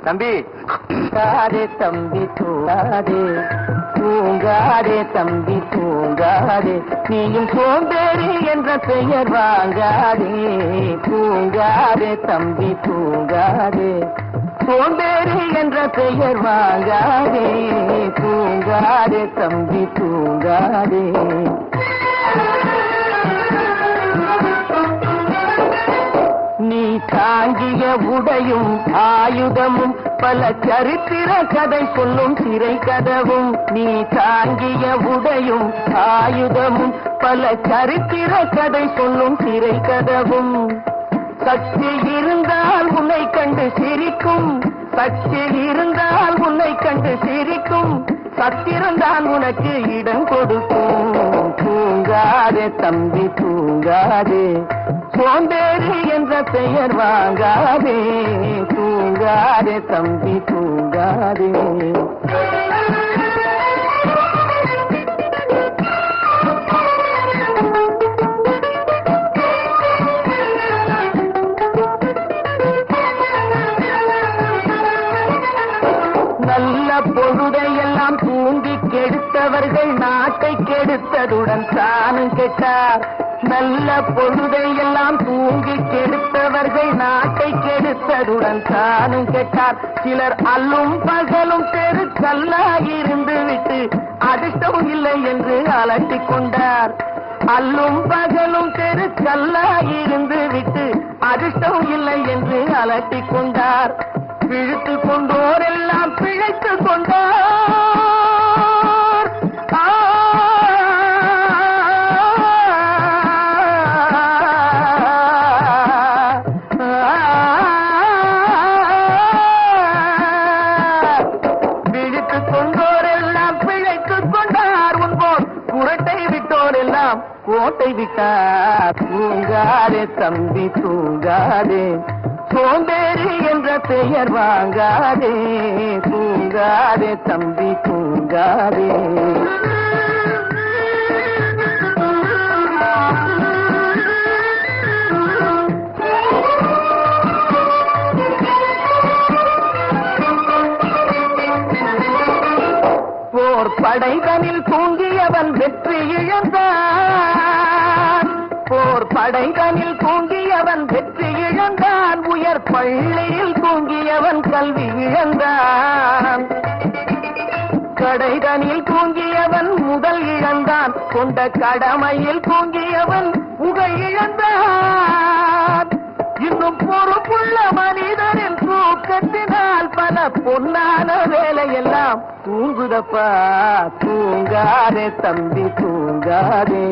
தம்பி தூங்காதே தம்பி தூங்காதே, தூங்காதே தம்பி தூங்காதே, நீயும் சோம்பேறி என்ற பெயர் வாங்காதே. தூங்காதே தம்பி தூங்காதே, சோம்பேறி என்ற பெயர் வாங்காதே. தூங்காதே தம்பி தூங்காதே. நீ தாங்கிய உடையும் ஆயுதமும் பல சரித்திர கதை சொல்லும் திரை கதவும். நீ தாங்கிய உடையும் ஆயுதமும் பல சரித்திர கதை சொல்லும் திரை கதவும். சக்தி இருந்தால் உன்னை கண்டு சிரிக்கும், சக்தி இருந்தால் உன்னை கண்டு சிரிக்கும், சத்திரந்தான் உனக்கு இடம் கொடுக்கும். தூங்காதே தம்பி தூங்காதே, சோம்பேறி என்ற பெயர் வாங்காதே. தூங்காதே தம்பி தூங்காதே. நல்ல பொழுதையெல்லாம் தூங்கி கெடுத்தவர்கள் நாட்டை கெடுத்ததுடன் தானும் கெட்டார். நல்ல பொழுதையெல்லாம் தூங்கி கெடுத்தவர்கள் நாட்டை கெடுத்ததுடன் தானும் கெட்டார். சிலர் அல்லும் பகலும் தெருக்கல்லாயிருந்து விட்டு அதிர்ஷ்டம் இல்லை என்று அலட்டிக் கொண்டார். அல்லும் பகலும் தெருக்கல்லாயிருந்து விட்டு அதிர்ஷ்டம் இல்லை என்று அலட்டிக் கொண்டார். பிழைத்துக் கொண்டோர் எல்லாம் பிழைத்துக் கொண்டார். பிழைத்துக் கொண்டோர் எல்லாம் பிழைத்துக் கொண்டார். உன்போர் குரட்டை விட்டோர் எல்லாம் கோட்டை விட்டார். தூங்காதே தம்பி தூங்காதே, சோம்பேறி என்ற பெயர் வாங்காதே. தூங்காதே தம்பி தூங்காதே. போர் படைதனில் தூங்கியவன் வெற்றி இழந்தான். போர் படைதனில் தூங்கியவன் வெற்றி இழந்தான். உயர் பள்ளியில் தூங்கியவன் கல்வி இழந்தான். கடைதனில் தூங்கியவன் முதல் இழந்தான். கொண்ட கடமையில் தூங்கியவன் புகழ் இழந்தான். இன்னும் பொறுப்புள்ள மனிதனின் தூக்கத்தினால் பல பொன்னான வேலையெல்லாம் தூங்குதப்பா. தூங்காதே தம்பி தூங்காதே.